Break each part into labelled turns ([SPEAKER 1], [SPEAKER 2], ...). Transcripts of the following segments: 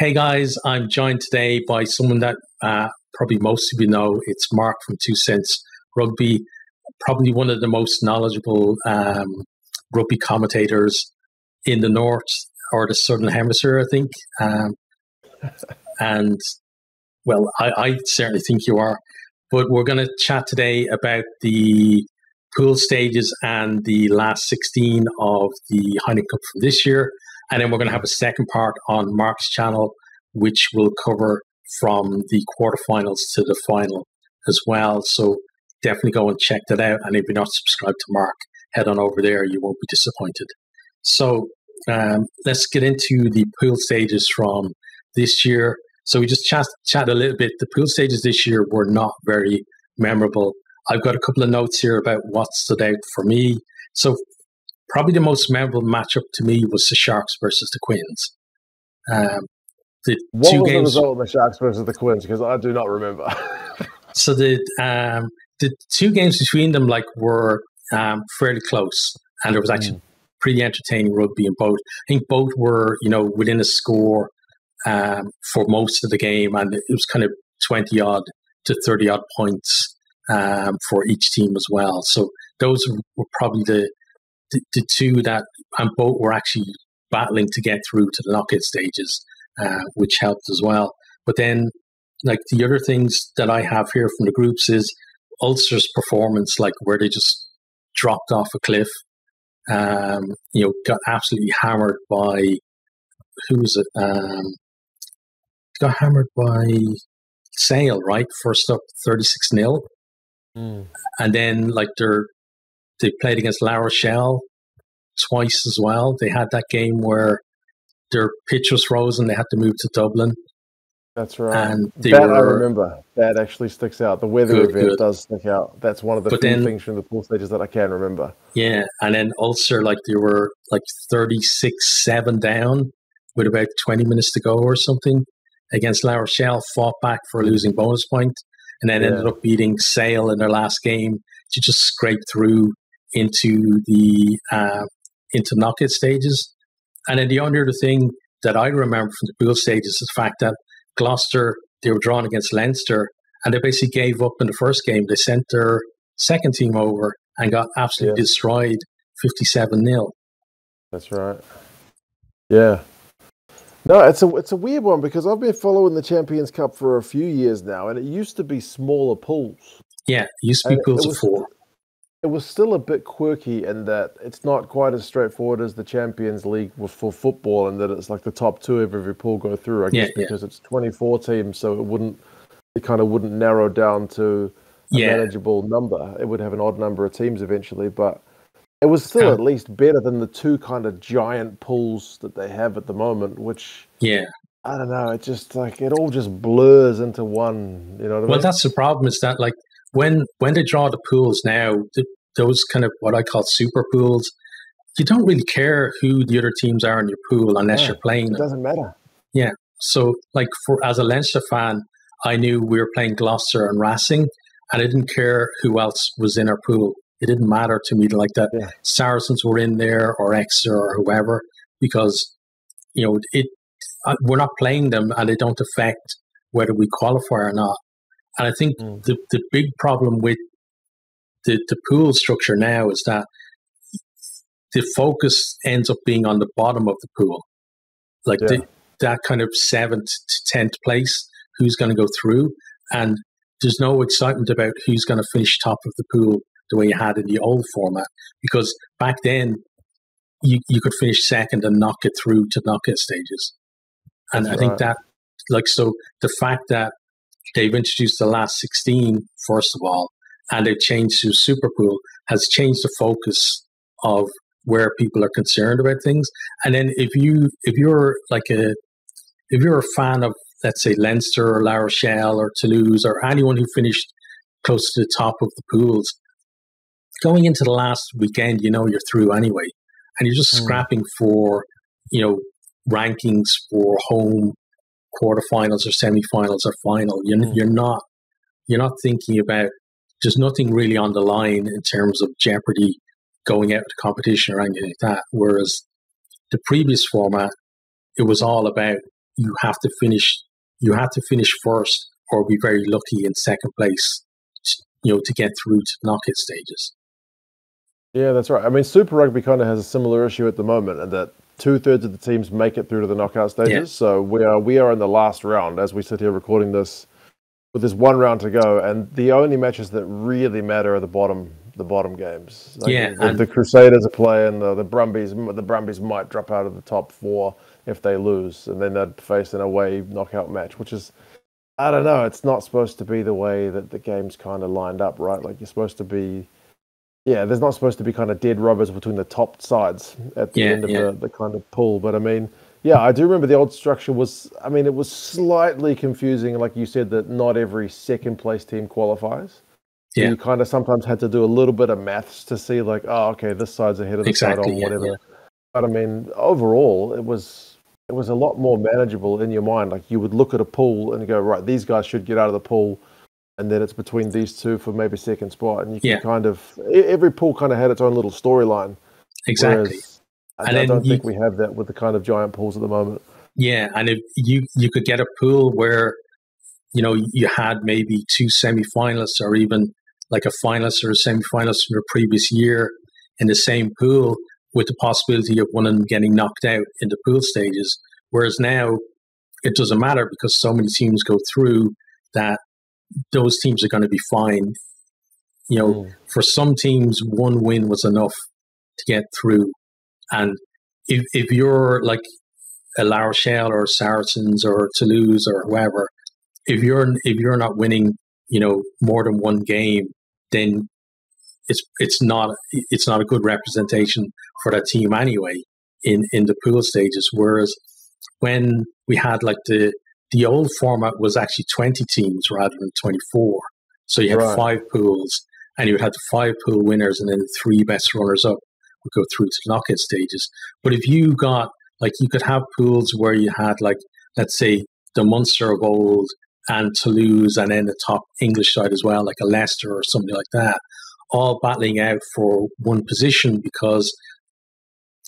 [SPEAKER 1] Hey guys, I'm joined today by someone that probably most of you know. It's Mark from Two Cents Rugby, probably one of the most knowledgeable rugby commentators in the North or the Southern Hemisphere, I think. And well, I certainly think you are. But we're going to chat today about the pool stages and the last 16 of the Heineken Cup for this year. And then we're going to have a second part on Mark's channel, which will cover from the quarterfinals to the final as well. So definitely go and check that out. And if you're not subscribed to Mark, head on over there. You won't be disappointed. So let's get into the pool stages from this year. So we just chat a little bit. The pool stages this year were not very memorable. I've got a couple of notes here about what stood out for me. So probably the most memorable matchup to me was the Sharks versus the Quins.
[SPEAKER 2] What was the result of the Sharks versus the Quins? Because I do not remember.
[SPEAKER 1] So the two games between them were fairly close, and there was actually pretty entertaining rugby in both. I think both were within a score for most of the game, and it was kind of 20 odd to 30 odd points for each team as well. So those were probably the two that, and both were actually battling to get through to the knockout stages, which helped as well. But then, the other things that I have here from the groups is Ulster's performance, where they just dropped off a cliff. Got absolutely hammered by, who was it? Got hammered by Sale, right? First up, 36-0. And then, they played against La Rochelle twice as well. They had that game where their pitch was frozen. They had to move to Dublin.
[SPEAKER 2] That's right.
[SPEAKER 1] And
[SPEAKER 2] I remember. That actually sticks out. The weather event does stick out. That's one of the few things from the pool stages that I can remember.
[SPEAKER 1] Yeah, and then Ulster, they were 36-7 down with about 20 minutes to go or something against La Rochelle, fought back for a losing bonus point, and then ended up beating Sale in their last game to just scrape through into the knockout stages. And then the only other thing that I remember from the pool stages is the fact that Gloucester, they were drawn against Leinster, and they basically gave up in the first game. They sent their second team over and got absolutely destroyed, 57-0.
[SPEAKER 2] That's right. Yeah. No, it's a weird one because I've been following the Champions Cup for a few years now, and it used to be smaller pools.
[SPEAKER 1] Yeah, it used to be pools of 4.
[SPEAKER 2] It was still a bit quirky in that it's not quite as straightforward as the Champions League for football, and that it's the top 2 of every pool go through, I guess, because it's 24 teams, so it kind of wouldn't narrow down to a manageable number. It would have an odd number of teams eventually, but it was still at least better than the 2 kind of giant pools that they have at the moment, which, I don't know, it just it all just blurs into one, you know what I mean?
[SPEAKER 1] Well, that's the problem, is that when they draw the pools now, those kind of what I call super pools, you don't really care who the other teams are in your pool unless you're playing them.
[SPEAKER 2] It doesn't matter.
[SPEAKER 1] Yeah. So, as a Leinster fan, I knew we were playing Gloucester and Racing, and I didn't care who else was in our pool. It didn't matter to me that Saracens were in there or Exeter or whoever, because we're not playing them and they don't affect whether we qualify or not. And I think the big problem with the pool structure now is that the focus ends up being on the bottom of the pool. That kind of 7th to 10th place, who's going to go through. And there's no excitement about who's going to finish top of the pool the way you had in the old format. Because back then, you could finish second and not get through to knockout stages. And I think that, so the fact that they've introduced the last 16, first of all, and they've changed to Super Pool, has changed the focus of where people are concerned about things. And then if you're a fan of, let's say, Leinster or La Rochelle or Toulouse or anyone who finished close to the top of the pools, going into the last weekend, you're through anyway, and you're just scrapping for rankings for home quarterfinals or semi-finals or final. You're not thinking about, there's nothing really on the line in terms of jeopardy going out to competition or anything like that. Whereas the previous format, it was all about you have to finish first or be very lucky in second place, to get through to knockout stages.
[SPEAKER 2] Yeah, that's right. I mean, Super Rugby kind of has a similar issue at the moment, and that 2/3 of the teams make it through to the knockout stages. Yeah. So we are in the last round as we sit here recording this, with this one round to go, and the only matches that really matter are the bottom games. Like the Crusaders are playing, the Brumbies might drop out of the top 4 if they lose, and then they'd face an away knockout match, which is, I don't know, it's not supposed to be the way that the game's kind of lined up, right? Like, you're supposed to be, there's not supposed to be kind of dead rubbers between the top sides at the end of the kind of pool. But I mean, I do remember the old structure was, I mean, it was slightly confusing, like you said, that not every second place team qualifies. So you kind of sometimes had to do a little bit of maths to see, like, oh, okay, this side's ahead of the side on whatever. Yeah. But I mean, overall, it was a lot more manageable in your mind. Like, you would look at a pool and go, right, these guys should get out of the pool, and then it's between these two for maybe second spot. And you can kind of, every pool kind of had its own little storyline.
[SPEAKER 1] Exactly.
[SPEAKER 2] I don't think we have that with the kind of giant pools at the moment.
[SPEAKER 1] Yeah, and if you could get a pool where, you had maybe 2 semi-finalists or even like a finalist or a semi-finalist from the previous year in the same pool, with the possibility of one of them getting knocked out in the pool stages. Whereas now, it doesn't matter because so many teams go through that those teams are going to be fine. For some teams, one win was enough to get through. And if you're like a La Rochelle or Saracens or Toulouse or whoever, if you're not winning, more than one game, then it's not a good representation for that team anyway in the pool stages. Whereas when we had like the old format was actually 20 teams rather than 24. So you had 5 pools, and you had the 5 pool winners, and then the 3 best runners up would go through to the knockout stages. But if you got, like, you could have pools where you had, like, let's say the Munster of old and Toulouse, and then the top English side as well, like a Leicester or something like that, all battling out for one position, because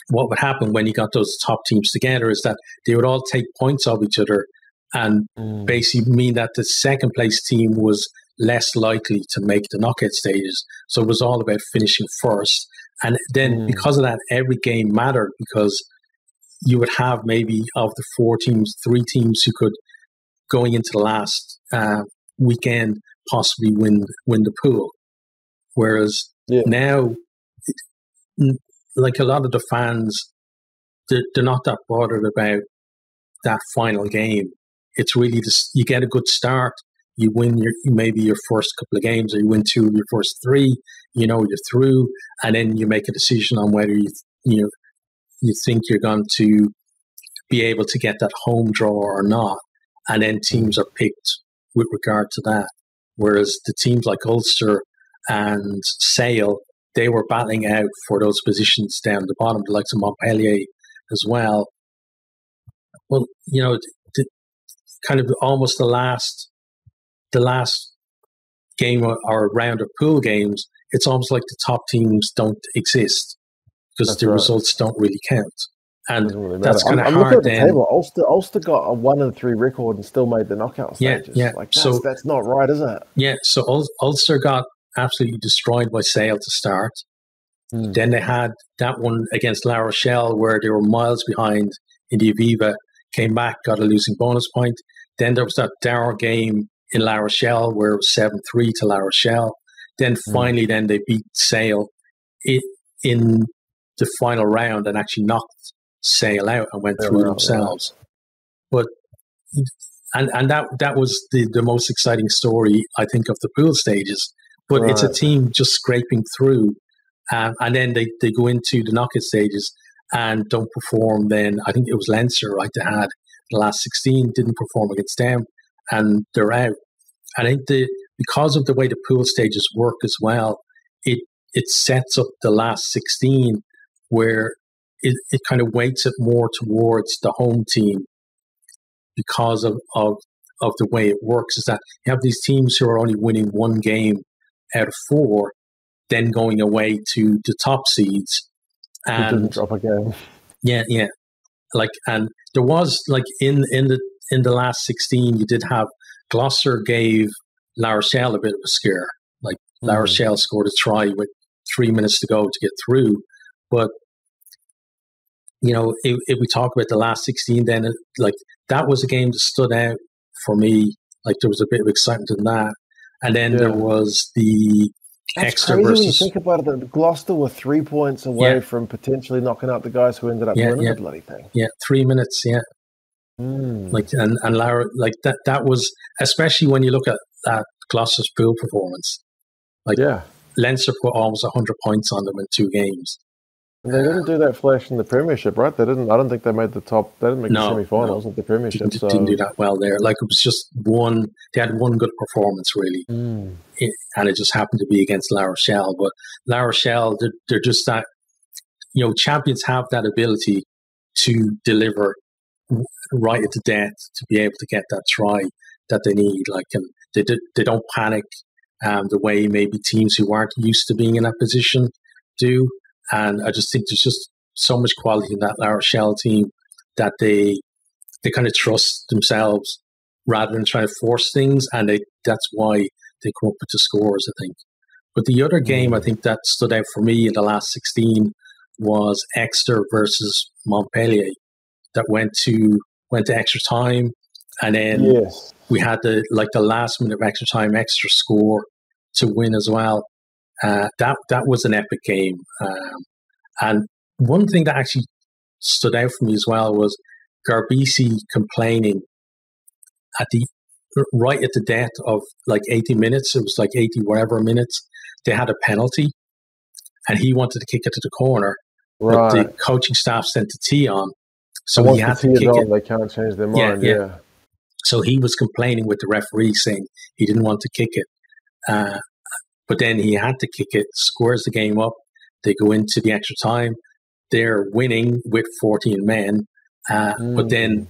[SPEAKER 1] what would happen when you got those top teams together is that they would all take points of each other, and basically mean that the second place team was less likely to make the knockout stages. So it was all about finishing first. And then because of that, every game mattered, because you would have maybe of the 4 teams, 3 teams who could, going into the last weekend, possibly win the pool. Whereas now, like, a lot of the fans, they're not that bothered about that final game. It's really just, you get a good start, you win maybe your first couple of games, or you win 2 of your first 3, you're through, and then you make a decision on whether you think you're going to be able to get that home draw or not, and then teams are picked with regard to that. Whereas the teams like Ulster and Sale, they were battling out for those positions down the bottom, the likes of Montpellier as well. Well, kind of almost the last game or round of pool games, it's almost like the top teams don't exist, because the results don't really count. And that's kind of hard.
[SPEAKER 2] Looking at the table. Ulster got a 1-3 record and still made the knockout stages. Like, that's not right, is it?
[SPEAKER 1] Yeah. So Ulster got absolutely destroyed by Sale to start. Then they had that one against La Rochelle where they were miles behind in the Aviva, came back, got a losing bonus point. Then there was that Dower game in La Rochelle where it was 7-3 to La Rochelle. Then finally, then they beat Sale in the final round and actually knocked Sale out and went through themselves. But and that was the most exciting story, I think, of the pool stages. But it's a team just scraping through, and then they go into the knockout stages and don't perform. Then I think it was Leinster, right? They had the last 16, didn't perform against them, and they're out. I think because of the way the pool stages work as well, it sets up the last 16 where it kind of weights it more towards the home team, because of the way it works, is that you have these teams who are only winning 1 game out of 4, then going away to the top seeds. And
[SPEAKER 2] it doesn't drop a game.
[SPEAKER 1] Yeah. like, and there was like in the last 16, you did have Gloucester gave La Rochelle a bit of a scare. Like La Rochelle scored a try with 3 minutes to go to get through, but if we talk about the last 16, then like that was a game that stood out for me. Like there was a bit of excitement in that, and then there was the extra
[SPEAKER 2] crazy
[SPEAKER 1] versus.
[SPEAKER 2] When you think about it, that Gloucester were 3 points away from potentially knocking out the guys who ended up winning the bloody thing. Yeah,
[SPEAKER 1] 3 minutes. Yeah, like and Lara, like that was, especially when you look at that Gloucester's pool performance. Like Leinster put almost 100 points on them in 2 games.
[SPEAKER 2] And they didn't do that flash in the Premiership, right? They didn't. I don't think they made the top. They didn't make the semi-finals of the Premiership.
[SPEAKER 1] Didn't do that well there. Like it was just one. They had one good performance really, and it just happened to be against La Rochelle. But La Rochelle, they're just that. Champions have that ability to deliver right at the death to be able to get that try that they need. Like, and they don't panic the way maybe teams who aren't used to being in that position do. And I just think there's just so much quality in that La Rochelle team that they kind of trust themselves rather than trying to force things, and that's why they come up with the scores, I think. But the other game I think that stood out for me in the last 16 was Exeter versus Montpellier. That went to extra time, and then we had the last minute of extra time extra score to win as well. That was an epic game, and one thing that actually stood out for me as well was Garbisi complaining right at the death of like 80 minutes. It was like 80 whatever minutes. They had a penalty, and he wanted to kick it to the corner, but the coaching staff sent the tee on, so he had to kick it.
[SPEAKER 2] They can't change their mind. Yeah.
[SPEAKER 1] So he was complaining with the referee, saying he didn't want to kick it. But then he had to kick it, squares the game up. They go into the extra time. They're winning with 14 men. But then...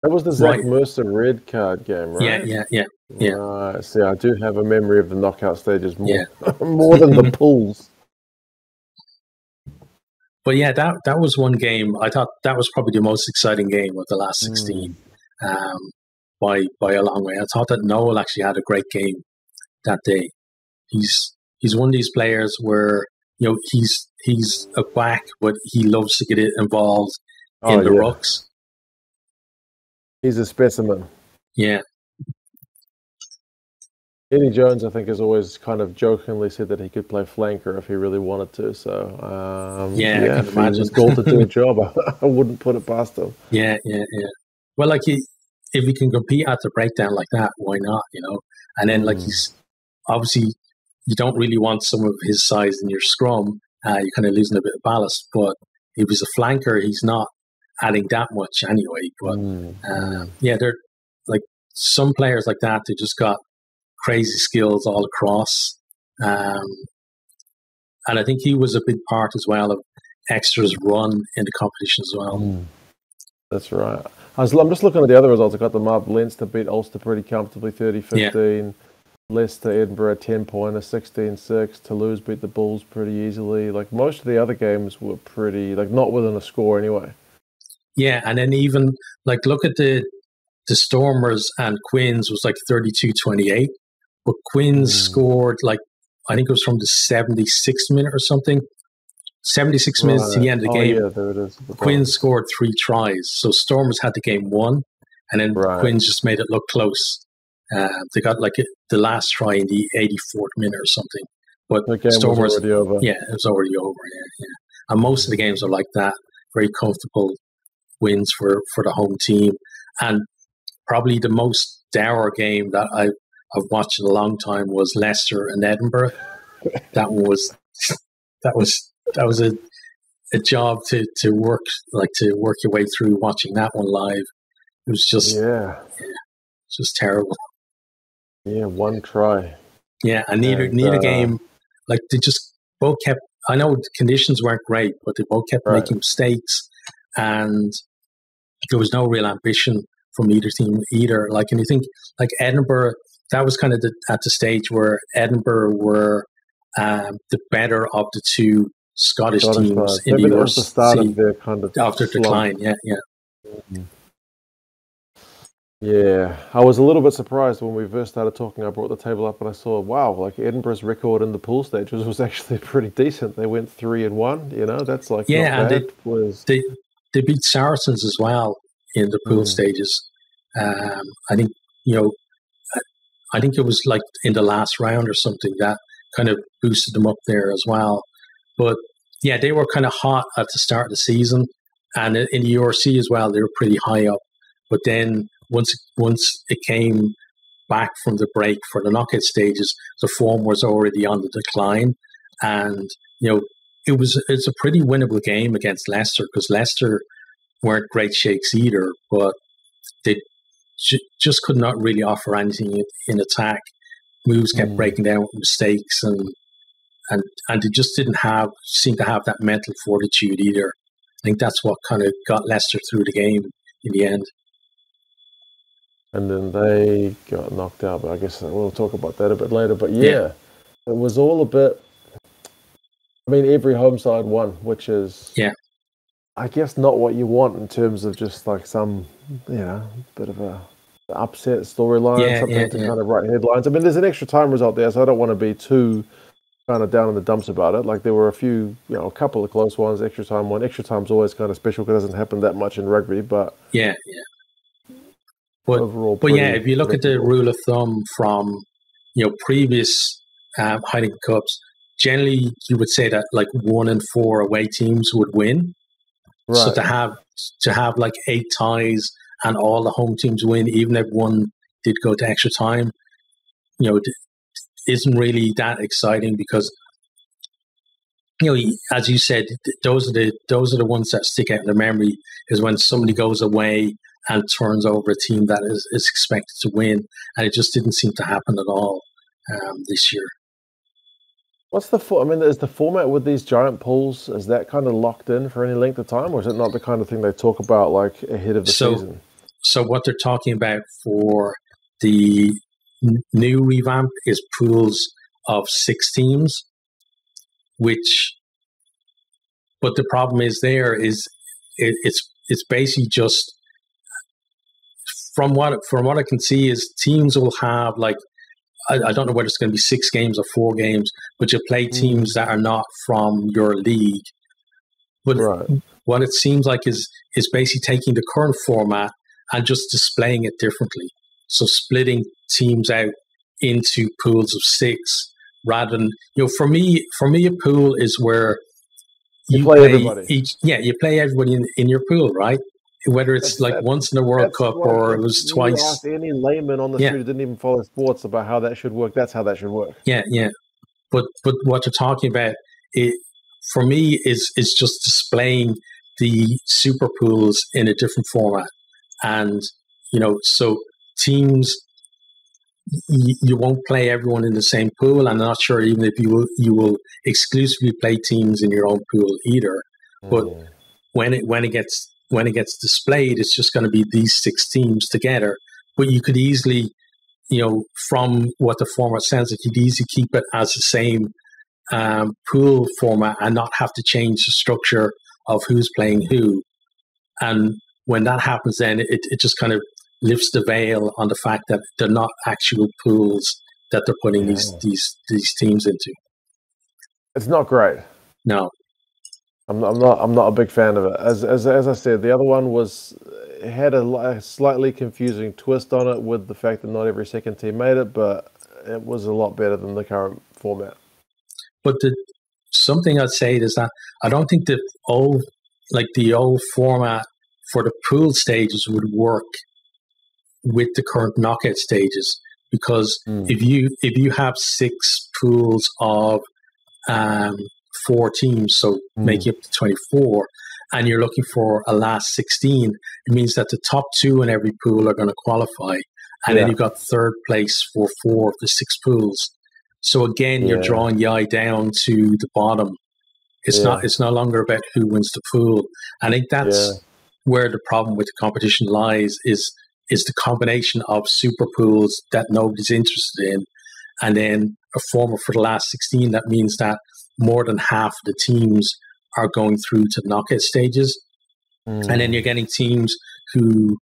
[SPEAKER 2] That was the Zach Mercer red card game, right?
[SPEAKER 1] Yeah.
[SPEAKER 2] See, I do have a memory of the knockout stages more than the pools.
[SPEAKER 1] But yeah, that was one game. I thought that was probably the most exciting game of the last 16 by a long way. I thought that Noel actually had a great game that day. He's one of these players where he's a back, but he loves to get involved in the rucks.
[SPEAKER 2] He's a specimen.
[SPEAKER 1] Yeah.
[SPEAKER 2] Eddie Jones, I think, has always kind of jokingly said that he could play flanker if he really wanted to. So
[SPEAKER 1] if he was
[SPEAKER 2] called to do a job, I wouldn't put it past him.
[SPEAKER 1] Yeah. Well, like if he can compete at the breakdown like that, why not? And then he's obviously. You don't really want some of his size in your scrum. You're kind of losing a bit of ballast. But if he's a flanker, he's not adding that much anyway. But they're like some players like that. They just got crazy skills all across. And I think he was a big part as well of Exeter's run in the competition as well.
[SPEAKER 2] That's right. I'm just looking at the other results. I got them up. Leinster beat Ulster pretty comfortably, 30-15. Yeah. Leicester, Edinburgh, 10-pointer, 16-6. Toulouse beat the Bulls pretty easily. Like most of the other games were pretty, not within a score anyway.
[SPEAKER 1] Yeah, and then even look at the Stormers and Quins was 32-28, but Quins scored I think it was from the 76th minute or something. 76 minutes to the end of the game.
[SPEAKER 2] Yeah, there it is.
[SPEAKER 1] Quins scored 3 tries, so Stormers had the game won, and then Quins just made it look close. They got the last try in the 84th minute or something. But
[SPEAKER 2] the game
[SPEAKER 1] Stormers,
[SPEAKER 2] was already over.
[SPEAKER 1] Yeah, it was already over. Yeah. And most of the games are like that, very comfortable wins for the home team. And probably the most dour game that I've watched in a long time was Leicester and Edinburgh. That was a job to work your way through watching that one live. It was just just terrible.
[SPEAKER 2] Yeah, 1 try.
[SPEAKER 1] Yeah, and neither game, they just both kept. I know the conditions weren't great, but they both kept making mistakes, and there was no real ambition from either team either. And you think Edinburgh, that was kind of at the stage where Edinburgh were the better of the two Scottish teams
[SPEAKER 2] side.
[SPEAKER 1] in
[SPEAKER 2] Maybe
[SPEAKER 1] the
[SPEAKER 2] that was the start of their kind of
[SPEAKER 1] after
[SPEAKER 2] slump.
[SPEAKER 1] decline. Yeah.
[SPEAKER 2] Yeah, I was a little bit surprised when we first started talking. I brought the table up and I saw, wow, like Edinburgh's record in the pool stages was actually pretty decent. They went 3-1. You know, that's like not bad.
[SPEAKER 1] And they beat Saracens as well in the pool stages. I think I think it was like in the last round or something that kind of boosted them up there as well. But yeah, they were kind of hot at the start of the season, and in the URC as well, they were pretty high up. But then once it came back from the break for the knockout stages, the form was already on the decline, and it's a pretty winnable game against Leicester, because Leicester weren't great shakes either, but they just could not really offer anything in attack. Moves kept breaking down with mistakes, and they just didn't seem to have that mental fortitude either. I think that's what kind of got Leicester through the game in the end.
[SPEAKER 2] And then they got knocked out, but I guess we'll talk about that a bit later. But yeah. It was all a bit. I mean, every home side won, which is I guess not what you want in terms of just like some bit of a upset storyline, something to kind of write headlines. I mean, there's an extra time result there, so I don't want to be too kind of down in the dumps about it. Like there were a couple of close ones. Extra time one. Extra time's always kind of special because it doesn't happen that much in rugby. But
[SPEAKER 1] But
[SPEAKER 2] overall,
[SPEAKER 1] if you look at the rule of thumb from previous Heineken Cups, generally you would say that like 1 in 4 away teams would win. Right. So to have like 8 ties and all the home teams win, even if one did go to extra time, isn't really that exciting, because as you said, those are the ones that stick out in the memory, is when somebody goes away and turns over a team that is expected to win, and it just didn't seem to happen at all this year.
[SPEAKER 2] What's is the format with these giant pools, is that kind of locked in for any length of time, or is it not the kind of thing they talk about like ahead of the season?
[SPEAKER 1] So what they're talking about for the new revamp is pools of 6 teams, but the problem is it's basically just, from what I can see, is teams will have like, I don't know whether it's going to be 6 games or 4 games, but you play teams that are not from your league. But what it seems like is basically taking the current format and just displaying it differently. So splitting teams out into pools of 6, rather than, for me a pool is where you play everybody. You play everybody in your pool, right? Whether it's once in the World Cup or it was twice.
[SPEAKER 2] Ask any layman on the street who didn't even follow sports about how that should work. That's how that should work.
[SPEAKER 1] Yeah. But what you're talking about, for me, is just displaying the super pools in a different format. And, so teams, you won't play everyone in the same pool. I'm not sure even if you will exclusively play teams in your own pool either. But when it gets displayed, it's just going to be these 6 teams together. But you could easily, from what the format sounds like, you'd easily keep it as the same pool format and not have to change the structure of who's playing who. And when that happens, then it just kind of lifts the veil on the fact that they're not actual pools that they're putting these teams into.
[SPEAKER 2] It's not great.
[SPEAKER 1] No.
[SPEAKER 2] I'm not a big fan of it. As I said, the other one had a slightly confusing twist on it with the fact that not every second team made it, but it was a lot better than the current format.
[SPEAKER 1] But something I'd say is that I don't think the old format for the pool stages would work with the current knockout stages, because if you have 6 pools of 4 teams, so making up to 24, and you're looking for a last 16, it means that the top 2 in every pool are going to qualify, and then you've got third place for 4 of the 6 pools. So again, you're drawing the eye down to the bottom. It's no longer about who wins the pool. I think that's where the problem with the competition lies, is the combination of super pools that nobody's interested in, and then a format for the last 16 that means that more than half of the teams are going through to knockout stages. And then you're getting teams who,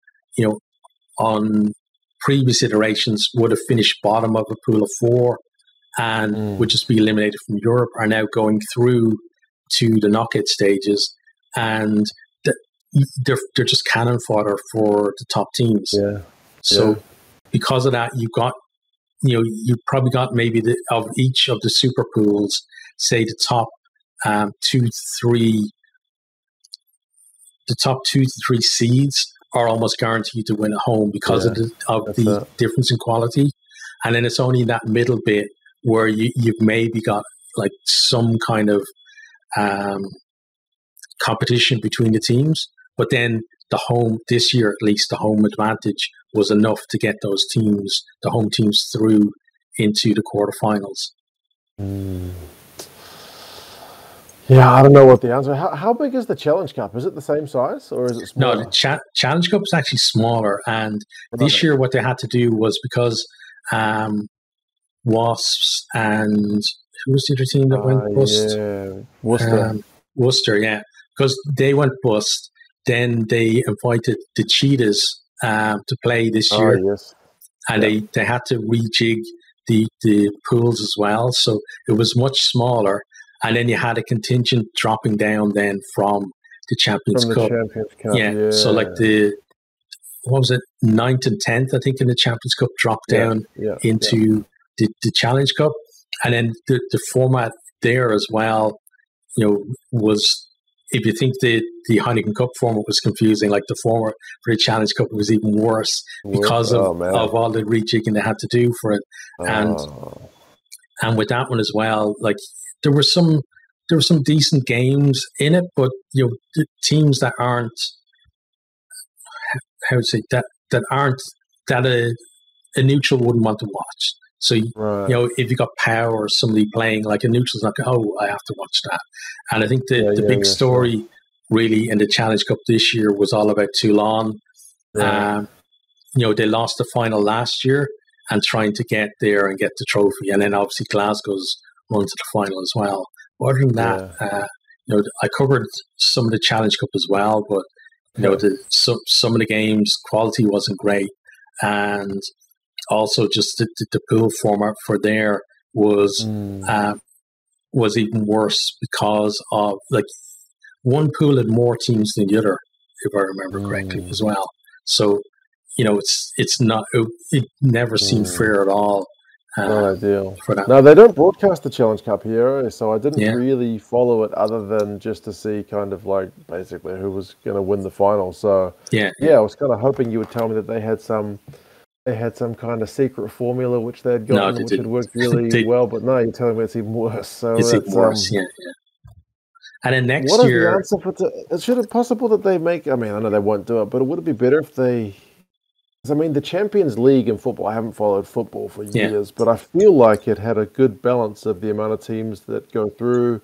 [SPEAKER 1] on previous iterations would have finished bottom of a pool of 4 and would just be eliminated from Europe, are now going through to the knockout stages, and they're just cannon fodder for the top teams. So because of that, you probably got maybe of each of the super pools, say the top 2 to 3 seeds are almost guaranteed to win at home because of the difference in quality. And then it's only that middle bit where you've maybe got like some kind of competition between the teams. But then this year at least, the home advantage was enough to get those teams, the home teams, through into the quarterfinals.
[SPEAKER 2] Yeah, I don't know what the answer. How big is the Challenge Cup? Is it the same size or is it smaller?
[SPEAKER 1] No, the Challenge Cup is actually smaller. And this year what they had to do was, because Wasps and who was the other team that went bust? Worcester, yeah. Because they went bust, then they invited the Cheetahs to play this year. And they had to rejig the pools as well. So it was much smaller. And then you had a contingent dropping down then from the Champions Cup. Yeah. So like what was it, 9th and 10th, I think, in the Champions Cup dropped down into the Challenge Cup. And then the format there as well, was, if you think the Heineken Cup format was confusing, like the format for the Challenge Cup was even worse because of all the rejigging they had to do for it. And with that one as well, like there were some decent games in it, but the teams that aren't, how to say, that aren't that a neutral wouldn't want to watch. So if you got Power or somebody playing, like a neutral's not going, I have to watch that. And I think the big story really in the Challenge Cup this year was all about Toulon. They lost the final last year and trying to get there and get the trophy, and then obviously Glasgow's run to the final as well. But other than that, I covered some of the Challenge Cup as well, but some of the games quality wasn't great, and also just the pool format for there was even worse because of, like, one pool had more teams than the other, if I remember correctly, as well. So it's not, it never seemed fair at all.
[SPEAKER 2] Not ideal. For that. No, they don't broadcast the Challenge Cup here, so I didn't really follow it other than just to see kind of like basically who was going to win the final. So I was kind of hoping you would tell me that they had some kind of secret formula which they had gotten, which had worked really well. But no, you're telling me it's even worse. So
[SPEAKER 1] it's even worse. And then next year,
[SPEAKER 2] what is the answer for? Should it possible that they make? I mean, I know they won't do it, but would it be better if they? I mean, the Champions League in football, I haven't followed football for years, but I feel like it had a good balance of the amount of teams that go through.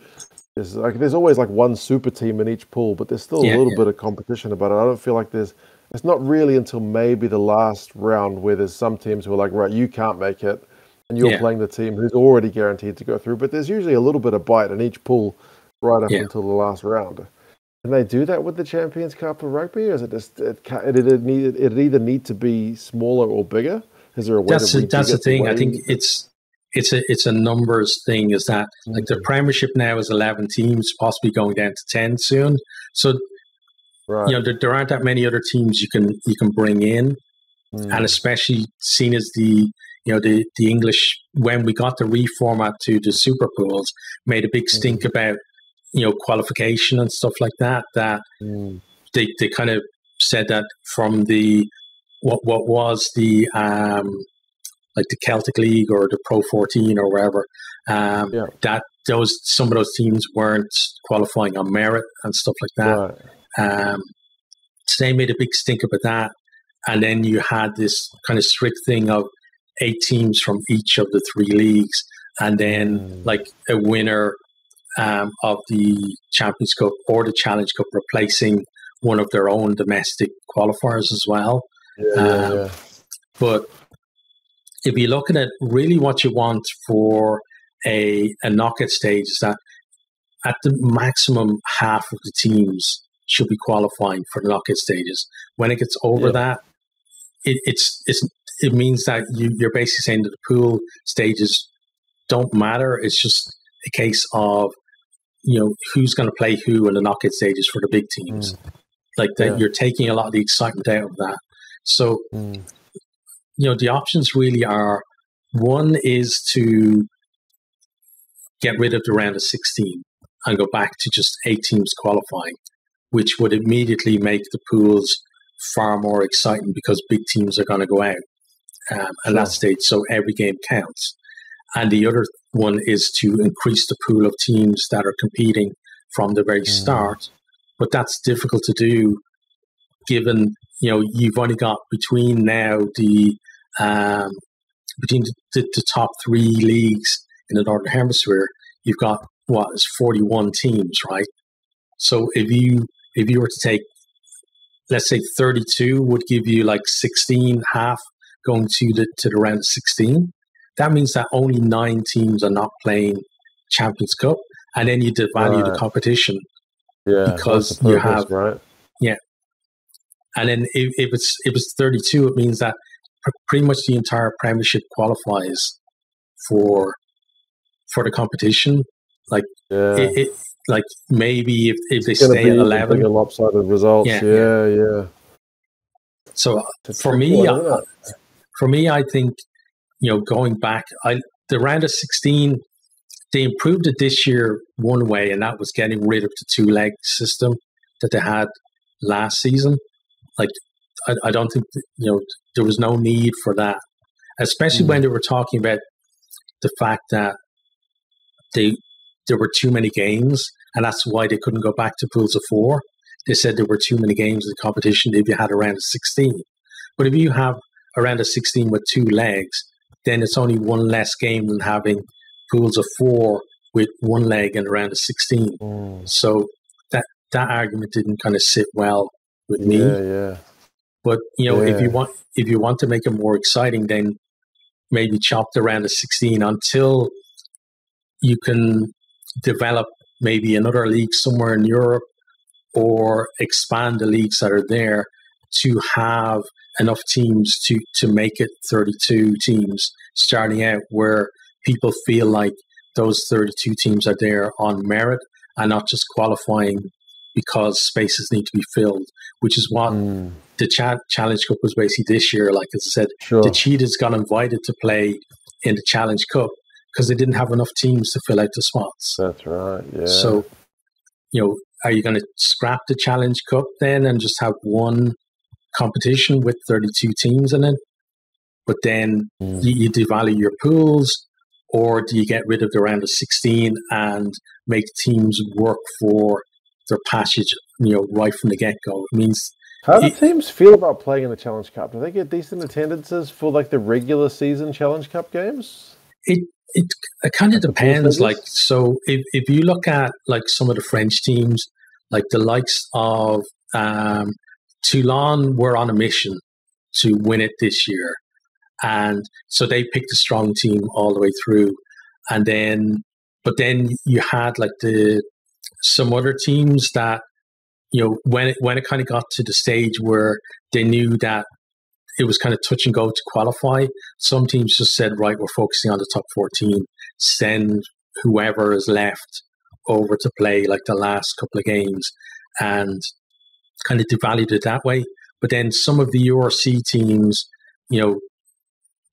[SPEAKER 2] There's always like one super team in each pool, but there's still a little bit of competition about it. I don't feel like it's not really until maybe the last round where there's some teams who are like, right, you can't make it, and you're playing the team who's already guaranteed to go through. But there's usually a little bit of bite in each pool right up until the last round. Can they do that with the Champions Cup of Rugby, or is it just it either need to be smaller or bigger? Is there a way
[SPEAKER 1] that's the thing? I think it's a numbers thing. Is that like the Premiership now is 11 teams, possibly going down to 10 soon. So there aren't that many other teams you can bring in, and especially seen as the English, when we got the reformat to the Super Pools, made a big stink about qualification and stuff like that. They kind of said that from the what was the like the Celtic League or the Pro 14 or wherever, that some of those teams weren't qualifying on merit and stuff like that. So they made a big stink about that, and then you had this kind of strict thing of 8 teams from each of the 3 leagues, and then like a winner of the Champions Cup or the Challenge Cup replacing one of their own domestic qualifiers as well. But if you look at it, really what you want for a knockout stage is that at the maximum, half of the teams should be qualifying for the knockout stages. When it gets over that, it means that you're basically saying that the pool stages don't matter. It's just a case of, who's going to play who in the knockout stages for the big teams. Like that, you're taking a lot of the excitement out of that. So, the options really are, one is to get rid of the round of 16 and go back to just 8 teams qualifying, which would immediately make the pools far more exciting because big teams are going to go out at that stage. So every game counts. And the other one is to increase the pool of teams that are competing from the very start. But that's difficult to do given, you've only got between now between the top 3 leagues in the Northern Hemisphere, you've got is 41 teams, right? So if you were to take, let's say 32 would give you like 16, half going to the round of 16. That means that only 9 teams are not playing Champions Cup, and then you devalue the competition.
[SPEAKER 2] Yeah,
[SPEAKER 1] because
[SPEAKER 2] purpose,
[SPEAKER 1] you have
[SPEAKER 2] right.
[SPEAKER 1] Yeah, and then if it's 32, it means that pretty much the entire Premiership qualifies for the competition. Like like maybe if they stay at 11,
[SPEAKER 2] bigger lopsided results. Yeah.
[SPEAKER 1] So for me, I think going back, the round of 16, they improved it this year one way, and that was getting rid of the 2-leg system that they had last season. Like I don't think there was no need for that, especially when they were talking about the fact that there were too many games, and that's why they couldn't go back to pools of 4. They said there were too many games in the competition if you had a round of 16. But if you have a round of 16 with 2 legs, then it's only one less game than having pools of 4 with 1 leg and a round of 16. So that argument didn't kind of sit well with me.
[SPEAKER 2] Yeah.
[SPEAKER 1] But if you want to make it more exciting, then maybe chop the round of 16 until you can develop maybe another league somewhere in Europe, or expand the leagues that are there to have enough teams to make it 32 teams starting out, where people feel like those 32 teams are there on merit and not just qualifying because spaces need to be filled, which is what the Challenge Cup was basically this year. Like I said, the Cheetahs got invited to play in the Challenge Cup because they didn't have enough teams to fill out the spots.
[SPEAKER 2] That's right, yeah.
[SPEAKER 1] So, are you going to scrap the Challenge Cup then and just have one competition with 32 teams in it? But then you devalue your pools, or do you get rid of the round of 16 and make teams work for their passage, right from the get-go? It means...
[SPEAKER 2] How do teams feel about playing in the Challenge Cup? Do they get decent attendances for like the regular season Challenge Cup games?
[SPEAKER 1] It kind of depends. Like, so if you look at like some of the French teams, like the likes of Toulon, were on a mission to win it this year, and so they picked a strong team all the way through. And then, but then you had like some other teams that when it kind of got to the stage where they knew that it was kind of touch and go to qualify, some teams just said, right, we're focusing on the top 14, send whoever is left over to play like the last couple of games, and kind of devalued it that way. But then some of the URC teams,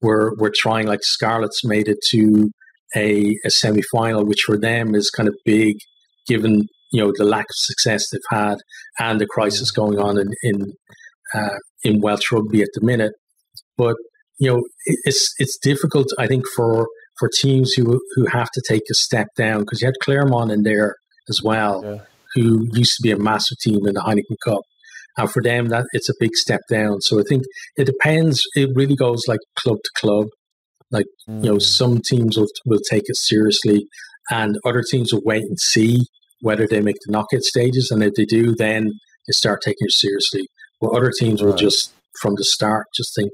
[SPEAKER 1] were trying, like Scarlets made it to a semi-final, which for them is kind of big, given the lack of success they've had and the crisis going on in Welsh rugby at the minute. But it's difficult, I think, for teams who have to take a step down, because you had Claremont in there as well, who used to be a massive team in the Heineken Cup, and for them that it's a big step down. So I think it depends. It really goes like club to club. Like some teams will take it seriously, and other teams will wait and see whether they make the knockout stages, and if they do, then they start taking it seriously. But other teams will just, from the start, just think,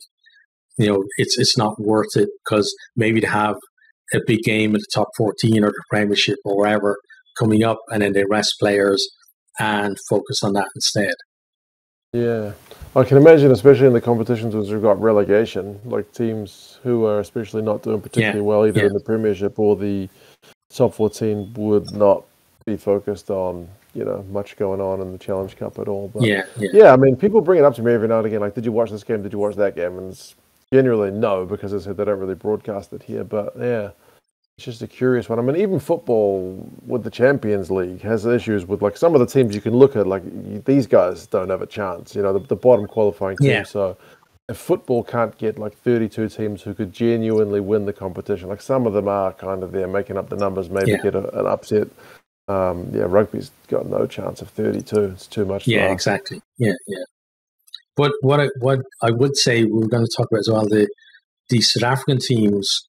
[SPEAKER 1] it's not worth it, because maybe they have a big game in the top 14 or the Premiership or wherever, coming up, and then they rest players and focus on that instead.
[SPEAKER 2] Yeah, I can imagine, especially in the competitions which have got relegation, like teams who are especially not doing particularly well either in the Premiership or the top 14 would not be focused on, much going on in the Challenge Cup at all. But yeah, I mean, people bring it up to me every now and again, like, did you watch this game? Did you watch that game? And it's generally no, because as I said, they don't really broadcast it here. But yeah, it's just a curious one. I mean, even football with the Champions League has issues with, like, some of the teams you can look at, like, these guys don't have a chance, the bottom qualifying team. So if football can't get like 32 teams who could genuinely win the competition, like some of them are kind of there making up the numbers, maybe get an upset. Rugby's got no chance of 32. It's too much.
[SPEAKER 1] Yeah, exactly. Yeah. But what I would say we're going to talk about as well, the South African teams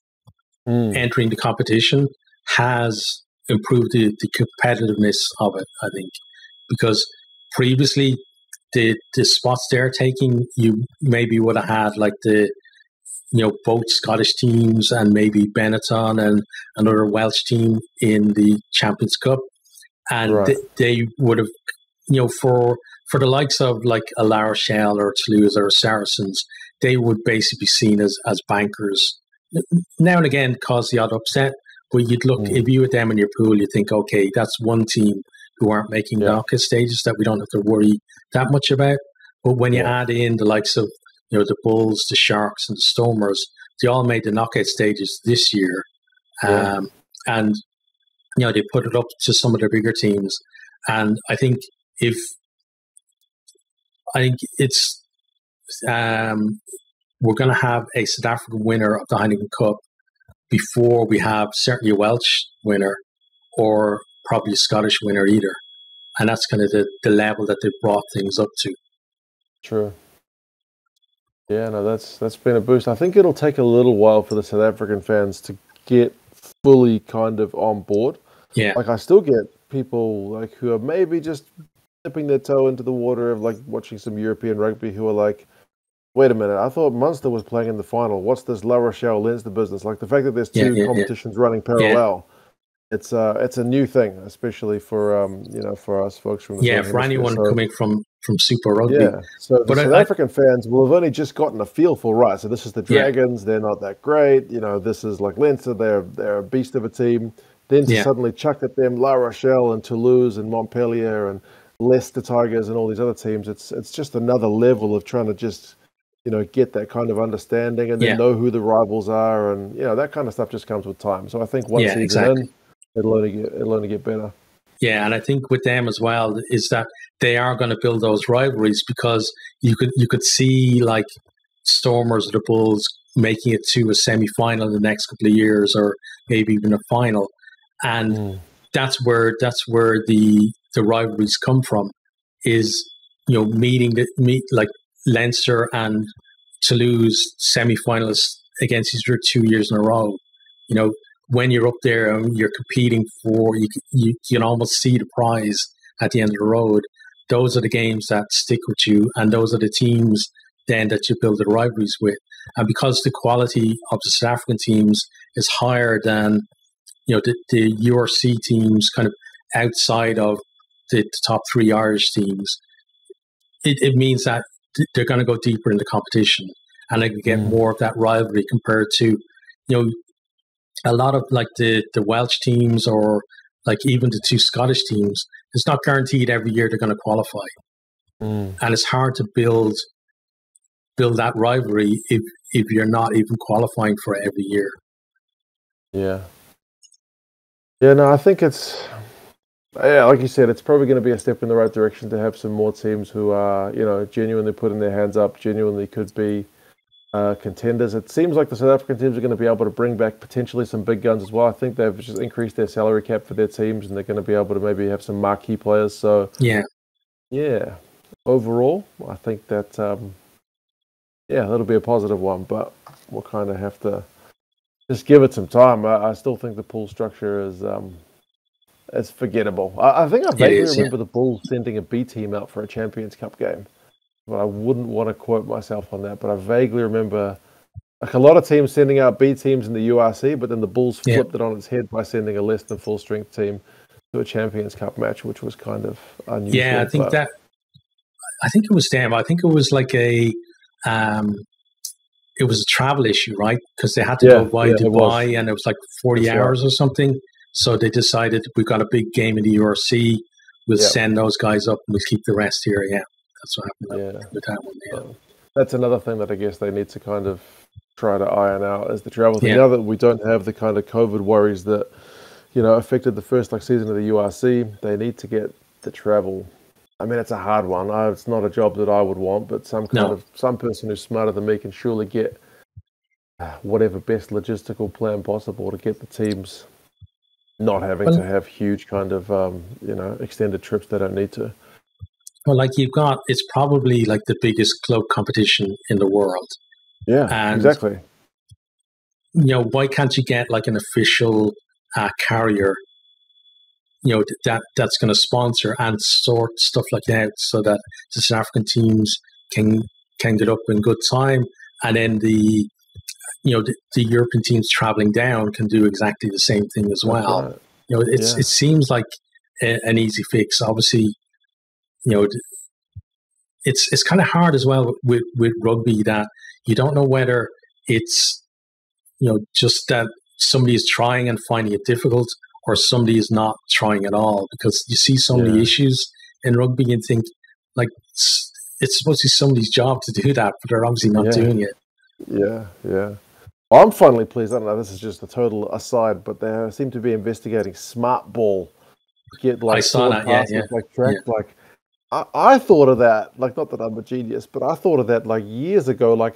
[SPEAKER 1] entering the competition has improved the competitiveness of it, I think, because previously the spots they're taking, you maybe would have had like both Scottish teams and maybe Benetton and another Welsh team in the Champions Cup, and they would have, for the likes of like a La Rochelle or Toulouse or Saracens, they would basically be seen as bankers. Now and again, cause the odd upset, but you'd look if you had them in your pool, you think, okay, that's one team who aren't making knockout stages that we don't have to worry that much about. But when you add in the likes of the Bulls, the Sharks, and the Stormers, they all made the knockout stages this year, and they put it up to some of their bigger teams. And I think it's we're going to have a South African winner of the Heineken Cup before we have certainly a Welsh winner or probably a Scottish winner either. And that's kind of the level that they've brought things up to.
[SPEAKER 2] True. Yeah, no, that's been a boost. I think it'll take a little while for the South African fans to get fully kind of on board.
[SPEAKER 1] Yeah.
[SPEAKER 2] Like, I still get people like who are maybe just dipping their toe into the water of like watching some European rugby who are like, wait a minute, I thought Munster was playing in the final. What's this La Rochelle Leinster business? Like the fact that there's two competitions running parallel. It's a new thing, especially for for us folks from the
[SPEAKER 1] for anyone coming from Super Rugby.
[SPEAKER 2] Yeah, so the South African fans will have only just gotten a feel for right. So this is the Dragons; they're not that great. This is like Leinster; they're a beast of a team. Then to suddenly chuck at them La Rochelle and Toulouse and Montpellier and Leicester Tigers and all these other teams. It's just another level of trying to just get that kind of understanding and then know who the rivals are, and that kind of stuff just comes with time. So I think once season in, it'll only get better.
[SPEAKER 1] Yeah, and I think with them as well is that they are going to build those rivalries, because you could see like Stormers or the Bulls making it to a semi-final in the next couple of years, or maybe even a final, and that's where the rivalries come from. Is meet like Leinster and Toulouse semi-finalists against each other 2 years in a row. When you're up there and you're competing for, you can almost see the prize at the end of the road. Those are the games that stick with you, and those are the teams then that you build the rivalries with. And because the quality of the South African teams is higher than the URC teams, kind of outside of the top three Irish teams, it means that they're going to go deeper in the competition, and they can get more of that rivalry compared to a lot of like the Welsh teams, or like even the two Scottish teams. It's not guaranteed every year they're going to qualify, and it's hard to build that rivalry if you're not even qualifying for it every year.
[SPEAKER 2] No, I think it's like you said, it's probably going to be a step in the right direction to have some more teams who are genuinely putting their hands up, genuinely could be contenders. It seems like the South African teams are going to be able to bring back potentially some big guns as well. I think they've just increased their salary cap for their teams, and they're going to be able to maybe have some marquee players. So overall, I think that that'll be a positive one, but we'll kind of have to just give it some time. I still think the pool structure is it's forgettable. I think I vaguely remember the Bulls sending a B team out for a Champions Cup game, but I wouldn't want to quote myself on that. But I vaguely remember like a lot of teams sending out B teams in the URC, but then the Bulls flipped it on its head by sending a less than full strength team to a Champions Cup match, which was kind of unusual.
[SPEAKER 1] Yeah, I think it was them. I think it was like it was a travel issue, right? Because they had to go by Dubai, and it was like 40 hours or something. So they decided, we've got a big game in the URC, we'll send those guys up and we'll keep the rest here. Yeah, that's what happened with that one. Yeah.
[SPEAKER 2] That's another thing that I guess they need to kind of try to iron out is the travel thing. Now that we don't have the kind of COVID worries that, affected the first season of the URC, they need to get the travel. I mean, it's a hard one. It's not a job that I would want, but some person who's smarter than me can surely get whatever best logistical plan possible to get the teams not having to have huge kind of, extended trips they don't need to.
[SPEAKER 1] Well, it's probably the biggest club competition in the world.
[SPEAKER 2] Yeah, and, exactly.
[SPEAKER 1] Why can't you get an official carrier, that's going to sponsor and sort stuff like that so that the South African teams can get up in good time, and then the European teams traveling down can do exactly the same thing as well. Right. It seems like an easy fix. Obviously, it's kind of hard as well with rugby that you don't know whether it's just that somebody is trying and finding it difficult, or somebody is not trying at all, because you see so many issues in rugby and think it's supposed to be somebody's job to do that, but they're obviously not doing it.
[SPEAKER 2] Yeah. Well, I'm finally pleased. I don't know, this is just a total aside, but they seem to be investigating smart ball. Get
[SPEAKER 1] I saw that,
[SPEAKER 2] track. I thought of that, not that I'm a genius, but I thought of that years ago.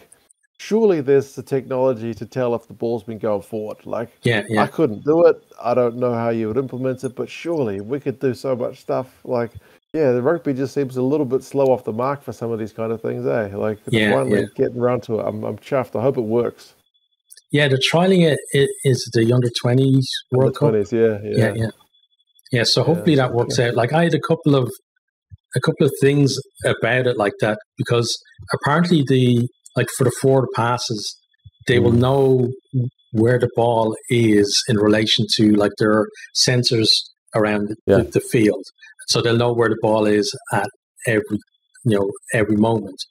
[SPEAKER 2] Surely there's the technology to tell if the ball's been going forward. I couldn't do it. I don't know how you would implement it, but surely we could do so much stuff. The rugby just seems a little bit slow off the mark for some of these kind of things, eh? Finally getting around to it. I'm chuffed. I hope it works.
[SPEAKER 1] Yeah, they're trialing it. Is the under-20s World Cup?
[SPEAKER 2] Under-20s,
[SPEAKER 1] yeah. So hopefully that works out. I had a couple of things about it like that, because apparently for the forward passes, they will know where the ball is in relation to their sensors around the field, so they'll know where the ball is at every moment.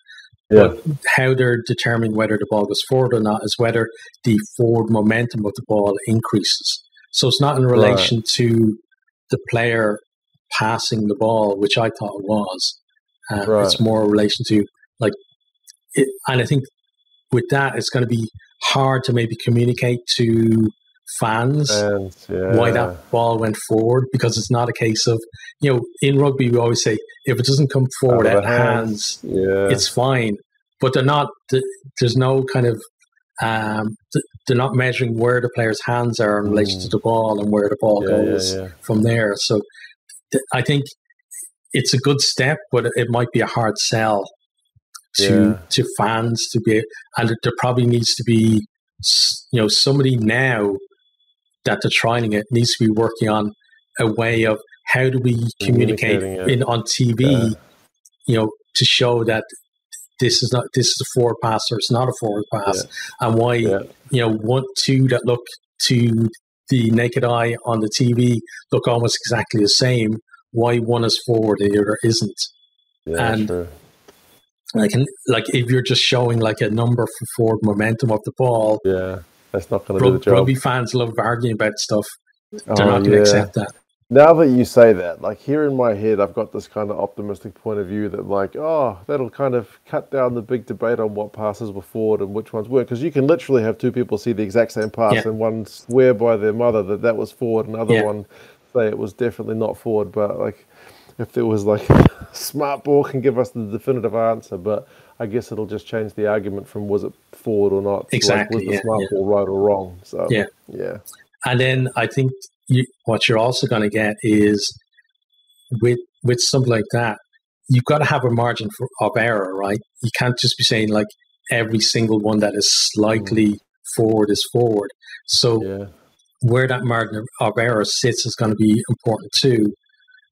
[SPEAKER 1] But how they're determining whether the ball goes forward or not is whether the forward momentum of the ball increases. So it's not in relation to the player passing the ball, which I thought it was. It's more in relation to and I think with that, it's going to be hard to maybe communicate to fans why that ball went forward, because it's not a case of, in rugby we always say if it doesn't come forward out of hands, it's fine. But they're not. There's no kind of. They're not measuring where the player's hands are in relation to the ball and where the ball goes from there. So I think it's a good step, but it might be a hard sell to fans to be, and there probably needs to be somebody now that they're trying it needs to be working on a way of how do we communicate on TV, to show that this is a forward pass or it's not a forward pass, and why 1-2 that look to the naked eye on the TV look almost exactly the same. Why one is forward and the other isn't? True. If you're just showing a number for forward momentum of the ball,
[SPEAKER 2] that's not going to do the job.
[SPEAKER 1] Rugby fans love arguing about stuff. They're not going to accept that.
[SPEAKER 2] Now that you say that, here in my head, I've got this kind of optimistic point of view that that'll kind of cut down the big debate on what passes were forward and which ones weren't. Because you can literally have two people see the exact same pass and one swear by their mother that was forward, and another one say it was definitely not forward. But if there was smart ball can give us the definitive answer, but I guess it'll just change the argument from was it forward or not.
[SPEAKER 1] Exactly.
[SPEAKER 2] Was the smart ball right or wrong? So yeah.
[SPEAKER 1] And then I think what you're also going to get is with something like that, you've got to have a margin of error, right? You can't just be saying every single one that is slightly forward is forward. So where that margin of error sits is going to be important too.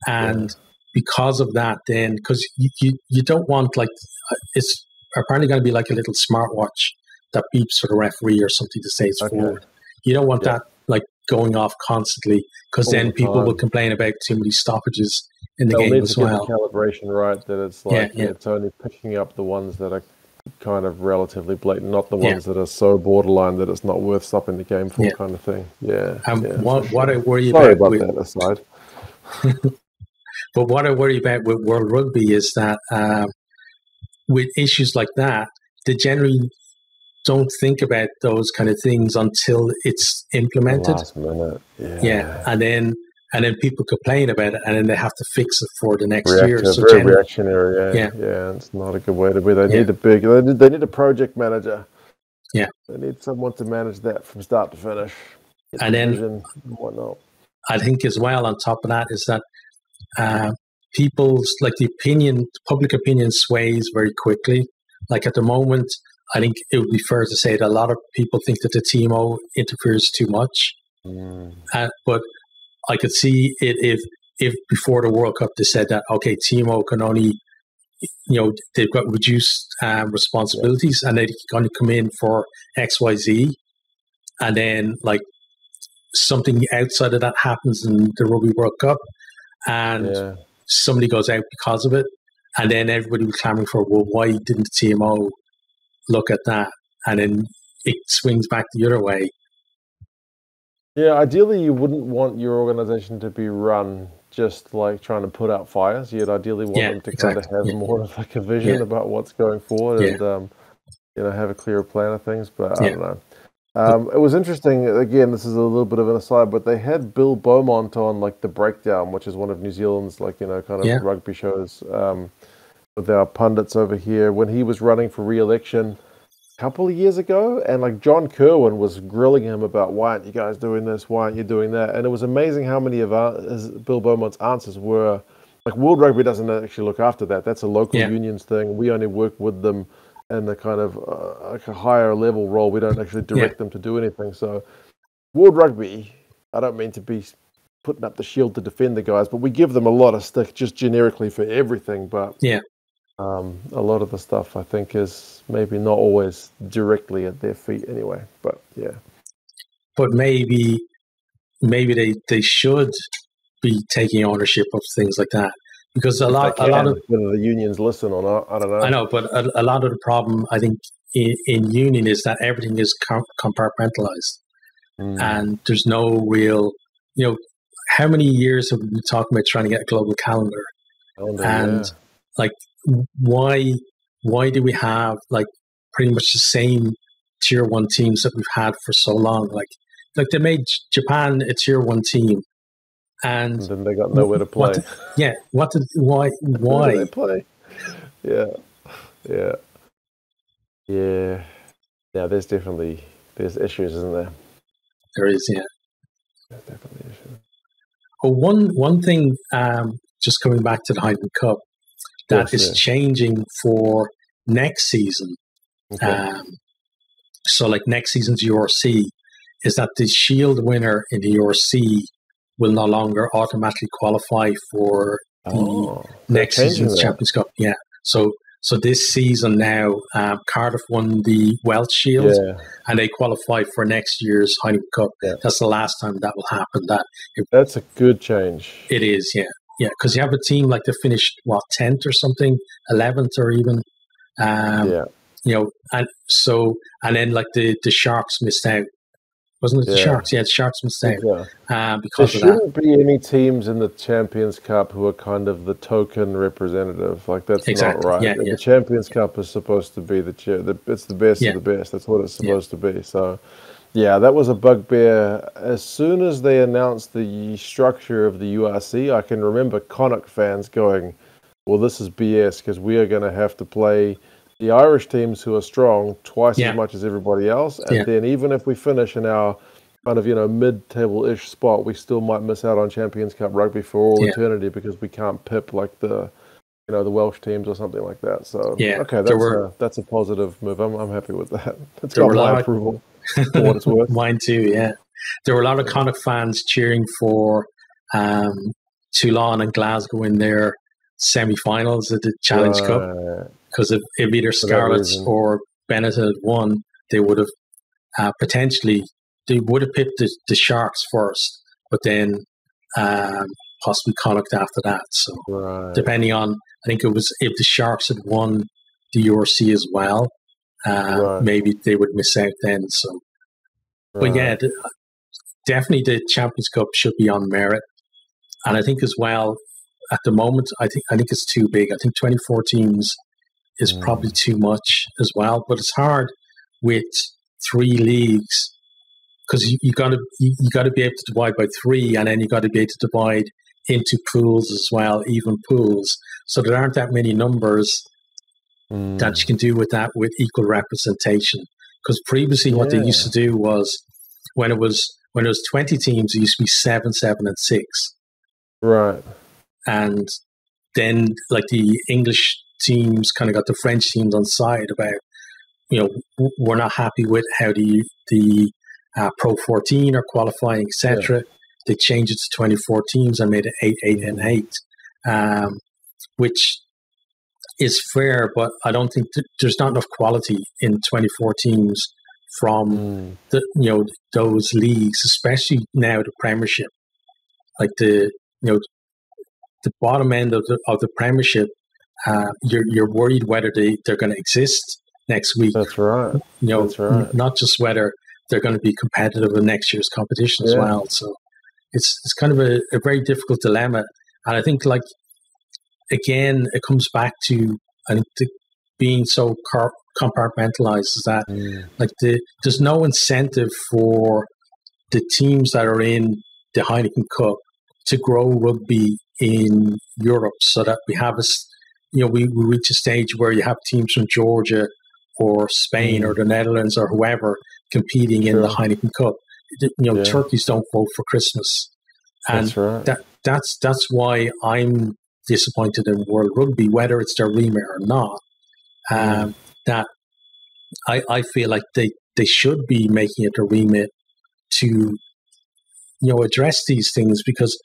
[SPEAKER 1] And because of that, then, because you don't want it's apparently going to be a little smartwatch that beeps for the referee or something to say it's forward. You don't want that going off constantly, because then people will complain about too many stoppages in the game as well.
[SPEAKER 2] They'll need to get the calibration right, that it's like it's only picking up the ones that are kind of relatively blatant, not the ones that are so borderline that it's not worth stopping the game for, kind of thing.
[SPEAKER 1] What I worry
[SPEAKER 2] about
[SPEAKER 1] that
[SPEAKER 2] aside.
[SPEAKER 1] But what I worry about with World Rugby is that with issues like that, they generally don't think about those kind of things until it's implemented.
[SPEAKER 2] Last minute,
[SPEAKER 1] and then people complain about it, and then they have to fix it for the next year.
[SPEAKER 2] So very reactionary. Yeah, it's not a good way to be. They need they need a project manager.
[SPEAKER 1] Yeah,
[SPEAKER 2] they need someone to manage that from start to finish.
[SPEAKER 1] And then
[SPEAKER 2] whatnot.
[SPEAKER 1] I think as well, on top of that, is that people's public opinion sways very quickly. Like at the moment, I think it would be fair to say that a lot of people think that the TMO interferes too much. But I could see it if before the World Cup they said that, okay, TMO can only, they've got reduced responsibilities and they're going to come in for XYZ. And then like something outside of that happens in the Rugby World Cup and somebody goes out because of it. And then everybody was clamoring for, well, why didn't the TMO look at that? And then it swings back the other way.
[SPEAKER 2] Yeah, ideally you wouldn't want your organization to be run just like trying to put out fires. You'd ideally want them to kind of have more of like a vision about what's going forward and have a clearer plan of things. But I don't know. It was interesting. Again, this is a little bit of an aside, but they had Bill Beaumont on like The Breakdown, which is one of New Zealand's kind of rugby shows with our pundits over here when he was running for re-election couple of years ago, and like John Kerwin was grilling him about, why aren't you guys doing this, why aren't you doing that? And it was amazing how many of Bill Beaumont's answers were like, World Rugby doesn't actually look after that, that's a local unions thing, we only work with them in the kind of like a higher level role, we don't actually direct them to do anything. So World Rugby, I don't mean to be putting up the shield to defend the guys, but we give them a lot of stick just generically for everything, but a lot of the stuff I think is maybe not always directly at their feet anyway, but
[SPEAKER 1] But maybe they should be taking ownership of things like that, because a lot of
[SPEAKER 2] whether the unions listen or not, I don't know.
[SPEAKER 1] I know, but a lot of the problem I think in union is that everything is compartmentalized, and there's no real, how many years have we been talking about trying to get a global calendar, like why do we have like pretty much the same tier 1 teams that we've had for so long? Like they made Japan a tier 1 team, and
[SPEAKER 2] then they got nowhere to play.
[SPEAKER 1] Why
[SPEAKER 2] did they play? Yeah. There's issues, isn't there?
[SPEAKER 1] There is,
[SPEAKER 2] There's definitely issues.
[SPEAKER 1] Oh, one thing, just coming back to the Heineken Cup, that is changing for next season. So like next season's URC is that the Shield winner in the URC will no longer automatically qualify for the next season's Champions Cup. Yeah. So this season now, Cardiff won the Welsh Shield and they qualify for next year's Heineken Cup. That's the last time that will happen.
[SPEAKER 2] That's a good change.
[SPEAKER 1] It is, yeah, because you have a team like they finished 10th or something, 11th or even, and then like the Sharks missed out, wasn't it? The Sharks, the Sharks missed out because
[SPEAKER 2] there shouldn't be any teams in the Champions Cup who are kind of the token representative. Like that's not right. The Champions Cup is supposed to be it's the best of the best. That's what it's supposed to be. So. Yeah, that was a bugbear. As soon as they announced the structure of the URC, I can remember Connacht fans going, well, this is BS because we are going to have to play the Irish teams who are strong twice as much as everybody else. And then even if we finish in our kind of, mid-table-ish spot, we still might miss out on Champions Cup rugby for all eternity because we can't pip like the Welsh teams or something like that. So, okay, that's a positive move. I'm happy with that. It's got my approval. For what it's worth.
[SPEAKER 1] Mine too, yeah. There were a lot of Connacht fans cheering for Toulon and Glasgow in their semi-finals at the Challenge Cup, because if either Scarlets or Bennett had won, they would have potentially they would have picked the Sharks first, but then possibly Connacht after that. So depending on, I think it was if the Sharks had won the URC as well, maybe they would miss out then. So, but yeah, definitely the Champions Cup should be on merit, and I think as well at the moment, I think it's too big. I think 24 teams is probably too much as well. But it's hard with 3 leagues because you got to be able to divide by 3, and then you got to be able to divide into pools as well, even pools. So there aren't that many numbers that you can do with that with equal representation. Because previously, what they used to do was when it was 20 teams, it used to be 7, 7, and 6.
[SPEAKER 2] Right.
[SPEAKER 1] And then, like the English teams kind of got the French teams on side about, we're not happy with how the Pro 14 are qualifying, etc. They changed it to 24 teams and made it 8, 8, and 8, which is fair, but I don't think there's not enough quality in 24 teams from those leagues, especially now the Premiership. Like the bottom end of the Premiership, you're worried whether they're going to exist next week.
[SPEAKER 2] That's right. That's right.
[SPEAKER 1] Not just whether they're going to be competitive in next year's competition as well. So it's kind of a very difficult dilemma. And I think, like, again, it comes back to, I think, being so compartmentalized is that there's no incentive for the teams that are in the Heineken Cup to grow rugby in Europe, so that we have we reach a stage where you have teams from Georgia or Spain or the Netherlands or whoever competing in the Heineken Cup. Turkeys don't vote for Christmas, and that's why I'm disappointed in World Rugby, whether it's their remit or not. That I feel like they should be making it a remit to address these things, because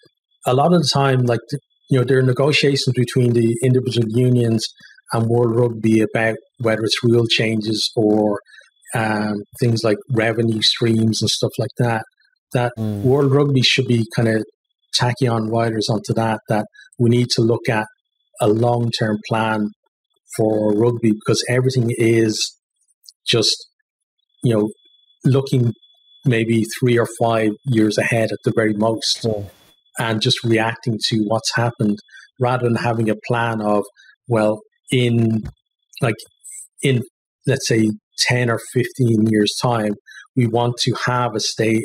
[SPEAKER 1] a lot of the time, like there are negotiations between the individual unions and World Rugby about whether it's rule changes or things like revenue streams and stuff like that. That World Rugby should be kind of tacky on riders onto that we need to look at a long-term plan for rugby, because everything is just, looking maybe 3 or 5 years ahead at the very most, and just reacting to what's happened rather than having a plan of, well, in let's say 10 or 15 years time, we want to have a state,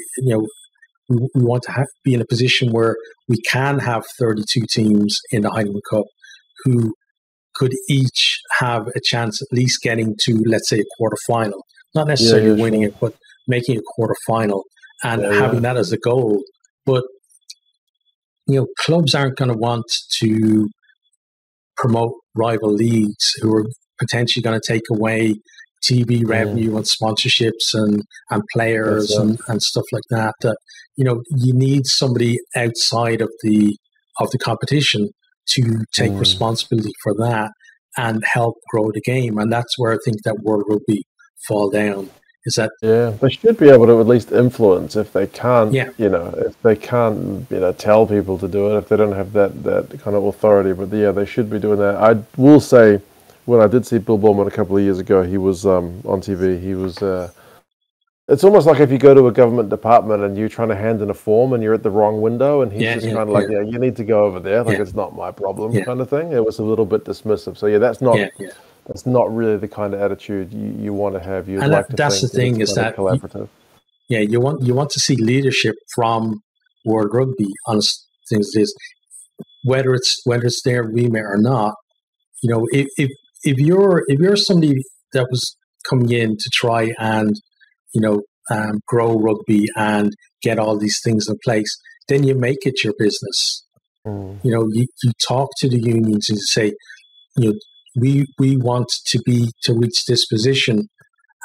[SPEAKER 1] we want to be in a position where we can have 32 teams in the Heineken Cup who could each have a chance at least getting to, let's say, a quarterfinal. Not necessarily winning it, but making a quarterfinal and having that as a goal. But, clubs aren't going to want to promote rival leagues who are potentially going to take away TV revenue and sponsorships and players and stuff like that. That you need somebody outside of the competition to take responsibility for that and help grow the game. And that's where I think that World Rugby fall down. Is that
[SPEAKER 2] they should be able to at least influence if they can't if they can't tell people to do it, if they don't have that kind of authority. But they should be doing that. I will say, when I did see Bill Bowman a couple of years ago, he was on TV. He was it's almost like if you go to a government department and you're trying to hand in a form and you're at the wrong window, and he's just kind of like, you need to go over there, like it's not my problem kind of thing. It was a little bit dismissive. So that's not that's not really the kind of attitude you want to have. You'd like to
[SPEAKER 1] that's
[SPEAKER 2] think
[SPEAKER 1] the thing, is that
[SPEAKER 2] collaborative.
[SPEAKER 1] You want to see leadership from World Rugby on things like this, whether it's their remit or not. If you're somebody that was coming in to try and grow rugby and get all these things in place, then you make it your business. You talk to the unions and say, we want to reach this position,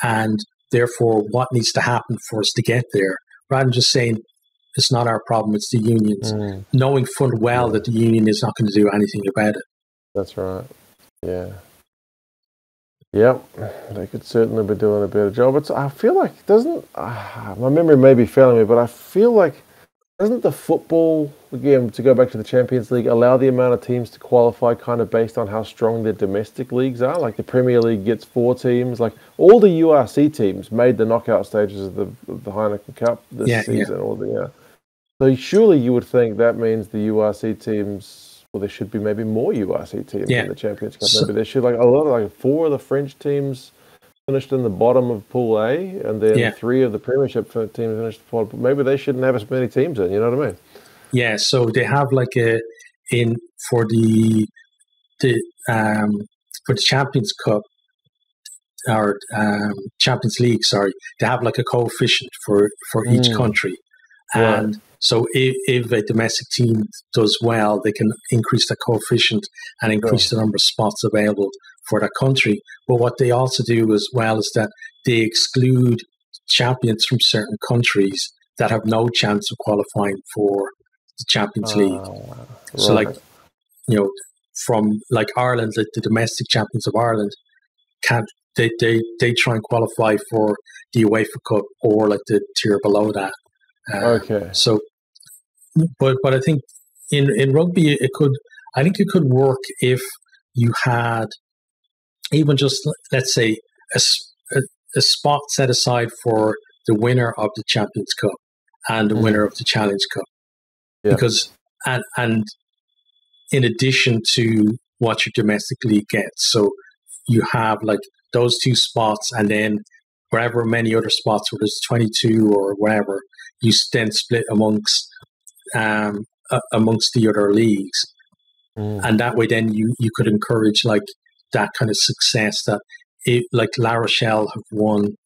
[SPEAKER 1] and therefore what needs to happen for us to get there, rather than just saying it's not our problem, it's the unions, knowing full well that the union is not going to do anything about it.
[SPEAKER 2] That's right. Yeah. Yep, they could certainly be doing a better job. I feel like, doesn't, my memory may be failing me, but I feel like, doesn't the football, again, to go back to the Champions League, allow the amount of teams to qualify kind of based on how strong their domestic leagues are? Like the Premier League gets 4 teams. Like all the URC teams made the knockout stages of the Heineken Cup this season. So surely you would think that means the URC teams, well, there should be maybe more URC teams in the Champions Cup. Maybe there should, like a lot of, like 4 of the French teams finished in the bottom of Pool A, and then 3 of the Premiership teams finished the bottom. But maybe they shouldn't have as many teams in. You know what I mean? Yeah.
[SPEAKER 1] So they have like for the Champions Cup or Champions League. Sorry, they have like a coefficient for each country, and so if a domestic team does well, they can increase the coefficient and increase the number of spots available for that country. But what they also do as well is that they exclude champions from certain countries that have no chance of qualifying for the Champions League. So like, from like Ireland, like the domestic champions of Ireland can't, they try and qualify for the UEFA Cup or like the tier below that. So, but I think in rugby, it could work if you had even just, let's say, a spot set aside for the winner of the Champions Cup and the winner of the Challenge Cup. Because, and in addition to what your domestic league gets, so you have like those 2 spots, and then wherever many other spots, where there's 22 or whatever, you then split amongst the other leagues. And that way then you could encourage like that kind of success that like La Rochelle have won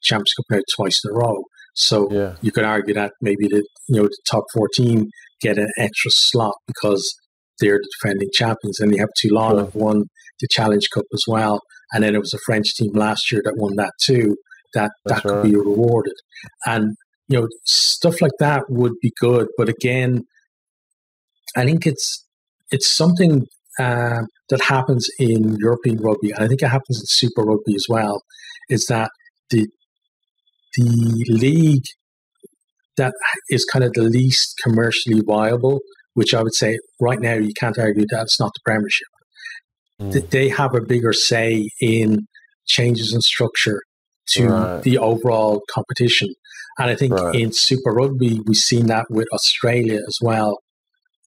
[SPEAKER 1] Champions Cup now twice in a row. So you could argue that maybe the top 14 get an extra slot because they're the defending champions, and you have Toulon have won the Challenge Cup as well. And then it was a French team last year that won that too. That could be rewarded, and stuff like that would be good. But again, I think it's something that happens in European rugby, and I think it happens in Super Rugby as well. Is that the league that is kind of the least commercially viable, which I would say right now you can't argue that it's not the Premiership. They have a bigger say in changes in structure to the overall competition. And I think in Super Rugby, we've seen that with Australia as well,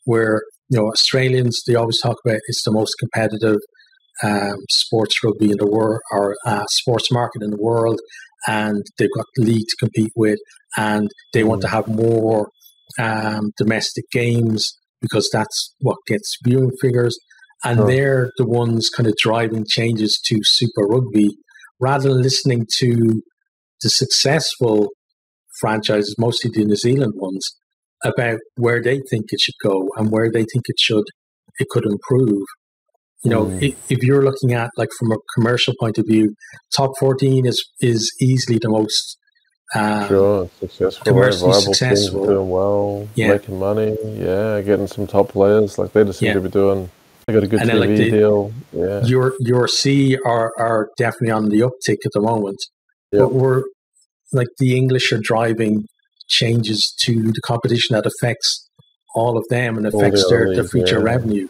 [SPEAKER 1] where, Australians, they always talk about it's the most competitive sports rugby in the world, or sports market in the world, and they've got the league to compete with, and they want to have more domestic games because that's what gets viewing figures. And they're the ones kind of driving changes to Super Rugby, rather than listening to the successful franchises, mostly the New Zealand ones, about where they think it should go and where they think it could improve. If you're looking at, like, from a commercial point of view, top 14 is easily the most
[SPEAKER 2] successful,
[SPEAKER 1] commercially successful,
[SPEAKER 2] doing well, making money, getting some top players. Like they just seem to be doing. They got a good TV deal. Your C are definitely on the uptick at the moment, but we're like the English are driving changes to the competition that affects all of them and affects their future revenue.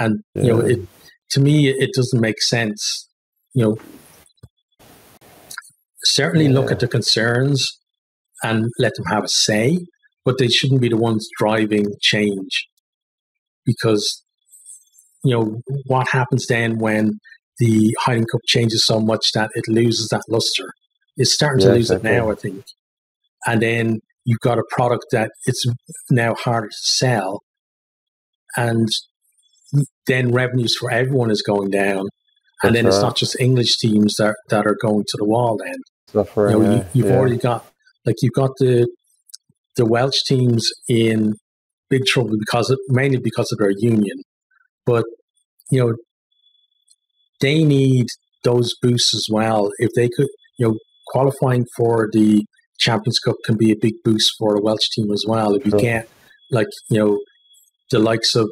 [SPEAKER 2] And to me, it doesn't make sense. Certainly look at the concerns and let them have a say, but they shouldn't be the ones driving change, because what happens then when the Heineken Cup changes so much that it loses that luster? It's starting to lose it now, I think. And then you've got a product that it's now harder to sell, and then revenues for everyone is going down. And then it's not just English teams that are going to the wall then. You've already got, like, you've got the Welsh teams in big trouble mainly because of their union. But, they need those boosts as well. If they could, qualifying for the Champions Cup can be a big boost for a Welsh team as well. If you get, like, the likes of,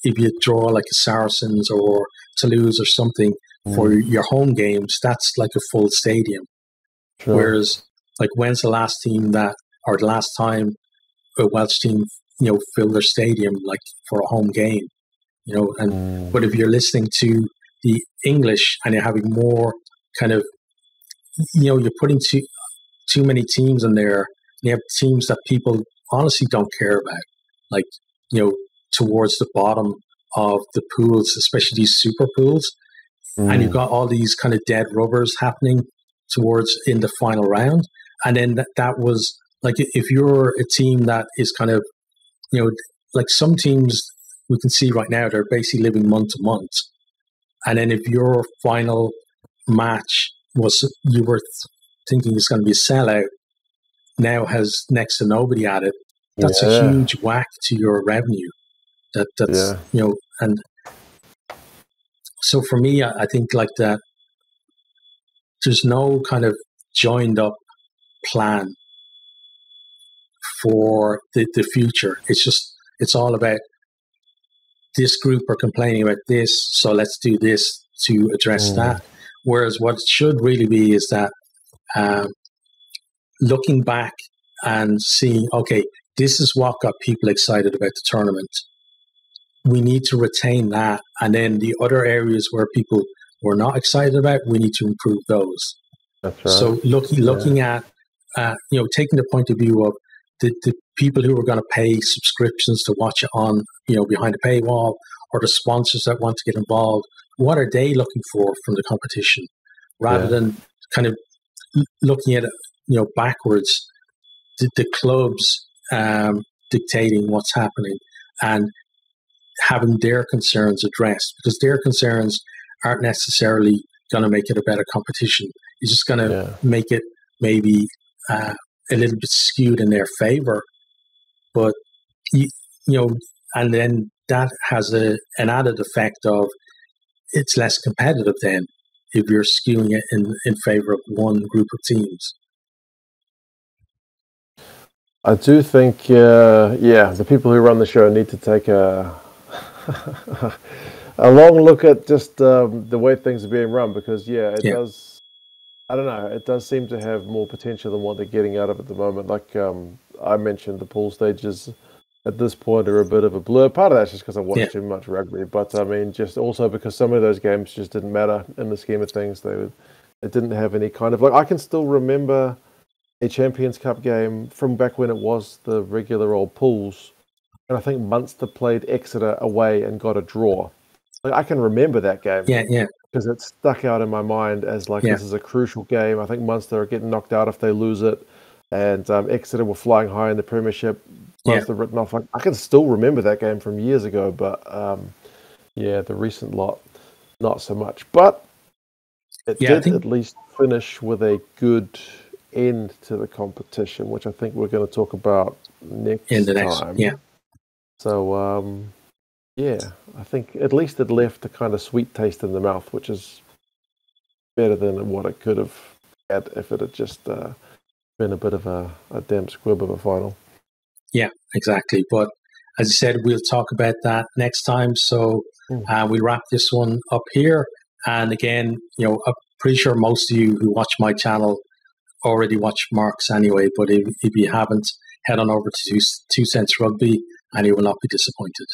[SPEAKER 2] if you draw like a Saracens or Toulouse or something,
[SPEAKER 1] For your home games, that's like a full stadium. Sure. Whereas, like, when's the last time a Welsh team, filled their stadium like for a home game? But if you're listening to the English and you're having more kind of, you're putting too many teams in there. You have teams that people honestly don't care about, like, towards the bottom of the pools, especially these super pools. And you've got all these kind of dead rubbers happening towards in the final round. And then that was like, if you're a team that is kind of, like some teams we can see right now, they're basically living month to month. And then if your final match you were thinking it's going to be a sellout, now has next to nobody at it, that's a huge whack to your revenue. That's and so for me, I think like that, there's no kind of joined up plan for the future. It's all about this group are complaining about this, so let's do this to address that. Whereas what it should really be is that looking back and seeing, okay, this is what got people excited about the tournament. We need to retain that. And then the other areas where people were not excited about, we need to improve those.
[SPEAKER 2] That's right.
[SPEAKER 1] So looking at, taking the point of view of the people who are going to pay subscriptions to watch it on, behind the paywall, or the sponsors that want to get involved, what are they looking for from the competition? Rather than kind of looking at it, backwards, the clubs dictating what's happening and having their concerns addressed, because their concerns aren't necessarily going to make it a better competition. It's just going to make it maybe a little bit skewed in their favor. But, and then that has an added effect of it's less competitive then if you're skewing it in favor of one group of teams.
[SPEAKER 2] I do think, the people who run the show need to take a long look at just the way things are being run, because does. I don't know. It does seem to have more potential than what they're getting out of it at the moment. Like I mentioned, the pool stages at this point are a bit of a blur. Part of that's just because I watched too much rugby, but I mean, just also because some of those games just didn't matter in the scheme of things. It didn't have any kind of, like, I can still remember a Champions Cup game from back when it was the regular old pools, and I think Munster played Exeter away and got a draw. Like, I can remember that game.
[SPEAKER 1] Yeah.
[SPEAKER 2] Because it stuck out in my mind as like, this is a crucial game. I think Munster are getting knocked out if they lose it, and Exeter were flying high in the Premiership. Munster written off. I can still remember that game from years ago, but the recent lot, not so much. But it did at least finish with a good end to the competition, which I think we're going to talk about next time.
[SPEAKER 1] Yeah.
[SPEAKER 2] So, I think at least it left a kind of sweet taste in the mouth, which is better than what it could have had if it had just been a bit of a damp squib of a final. Yeah,
[SPEAKER 1] exactly. But as I said, we'll talk about that next time. So we wrap this one up here. And again, I'm pretty sure most of you who watch my channel already watch Mark's anyway. But if you haven't, head on over to 2 Cents Rugby and you will not be disappointed.